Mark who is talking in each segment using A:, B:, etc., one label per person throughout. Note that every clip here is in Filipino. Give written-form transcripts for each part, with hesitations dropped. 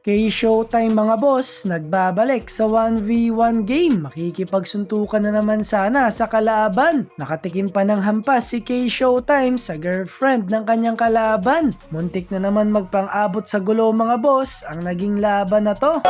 A: K-Showtime mga boss, nagbabalik sa 1v1 game. Makikipagsuntukan na naman sana sa kalaban. Nakatikim pa ng hampas si K-Showtime sa girlfriend ng kanyang kalaban. Muntik na naman magpang-abot sa gulo mga boss ang naging laban na to.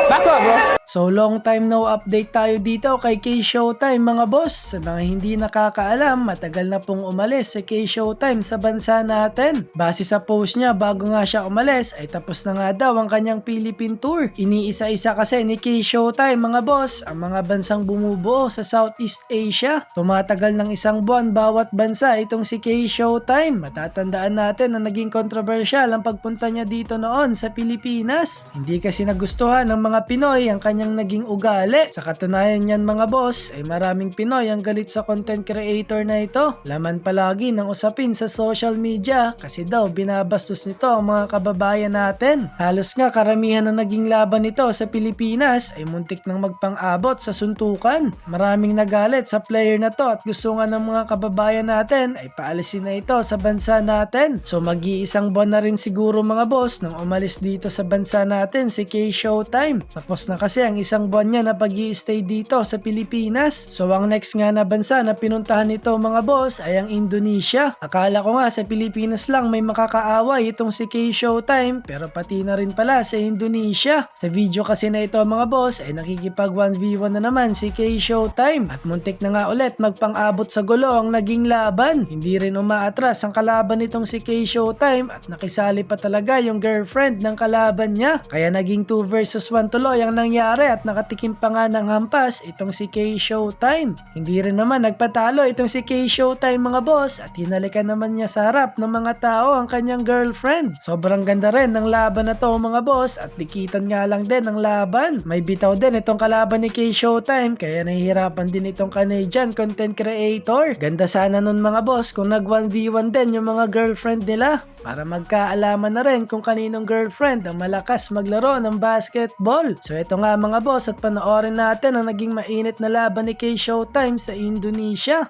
B: Back up, bro.
A: So long time no update tayo dito kay K-Showtime mga boss. Sa mga hindi nakakaalam, matagal na pong umalis si K-Showtime sa bansa natin. Base sa post niya bago nga siya umalis ay tapos na nga daw ang kanyang Philippine Tour. Iniisa-isa kasi ni K-Showtime mga boss ang mga bansang bumubuo sa Southeast Asia. Tumatagal ng isang buwan bawat bansa itong si K-Showtime. Matatandaan natin na naging controversial ang pagpunta niya dito noon sa Pilipinas. Hindi kasi nagustuhan ng mga Pinoy ang kanyang naging ugali. Sa katunayan niyan mga boss ay maraming Pinoy ang galit sa content creator na ito. Laman palagi ng usapin sa social media kasi daw binabastos nito ang mga kababayan natin. Halos nga karamihan na naging laban nito sa Pilipinas ay muntik nang magpang-abot sa suntukan. Maraming nagalit sa player na to at gusto nga ng mga kababayan natin ay paalisin na ito sa bansa natin. So mag-iisang buwan na rin siguro mga boss nang umalis dito sa bansa natin si K-Showtime. Tapos na kasi ang isang buwan niya na pag-i-stay dito sa Pilipinas. So ang next nga na bansa na pinuntahan nito mga boss ay ang Indonesia. Akala ko nga sa Pilipinas lang may makakaaway itong si K-Showtime pero pati na rin pala sa Indonesia. Sa video kasi na ito mga boss ay nakikipag 1v1 na naman si K-Showtime at muntik na nga ulit magpang-abot sa gulo ang naging laban. Hindi rin umaatras ang kalaban nitong si K-Showtime at nakisali pa talaga yung girlfriend ng kalaban niya. Kaya naging 2 versus 1 tuloy ang nangyari at nakatikim pa nga ng hampas itong si K-Showtime. Hindi rin naman nagpatalo itong si K-Showtime mga boss at hinalikan naman niya sa harap ng mga tao ang kanyang girlfriend. Sobrang ganda rin ng laban na to mga boss at dikitan nga lang din ang laban. May bitaw din itong kalaban ni K-Showtime kaya nahihirapan din itong Canadian content creator. Ganda sana nun mga boss kung nag 1v1 din yung mga girlfriend nila para magkaalaman na rin kung kaninong girlfriend ang malakas maglaro ng basketball. So ito nga mga boss at panoorin natin ang naging mainit na laban ni K-Showtime sa Indonesia.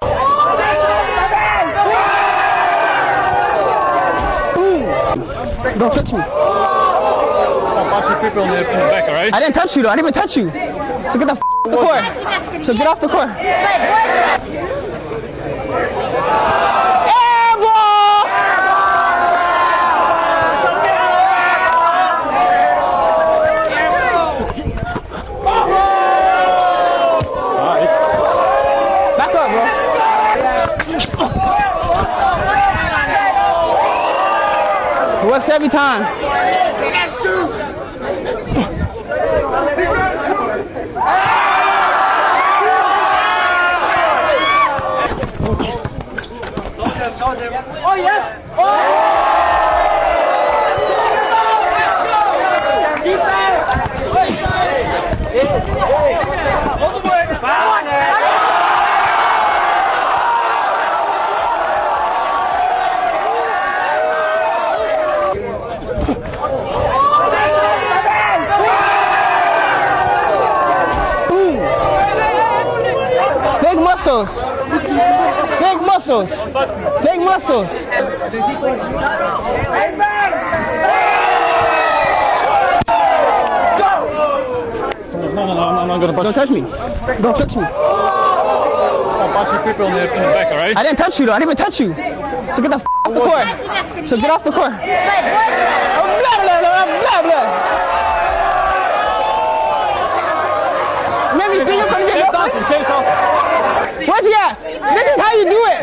B: Don't touch me.
C: A bunch of people in the back, alright?
B: I didn't touch you though. I didn't even touch you. So get the off the court. So get off the court. Air ball! Back up, bro. It works every time.
D: Oh yes!
B: Big muscles. Big muscles. Big muscles.
C: No, I'm not gonna
B: Don't
C: bust
B: touch me. Don't touch me.
C: a bunch of people in the back, alright?
B: I didn't touch you though. I didn't even touch you. So get the off the court. So get off the court. Blah, blah, blah, blah, blah. Maybe you're gonna get nothing.
C: Say something.
B: Where's he at? This is how you do it.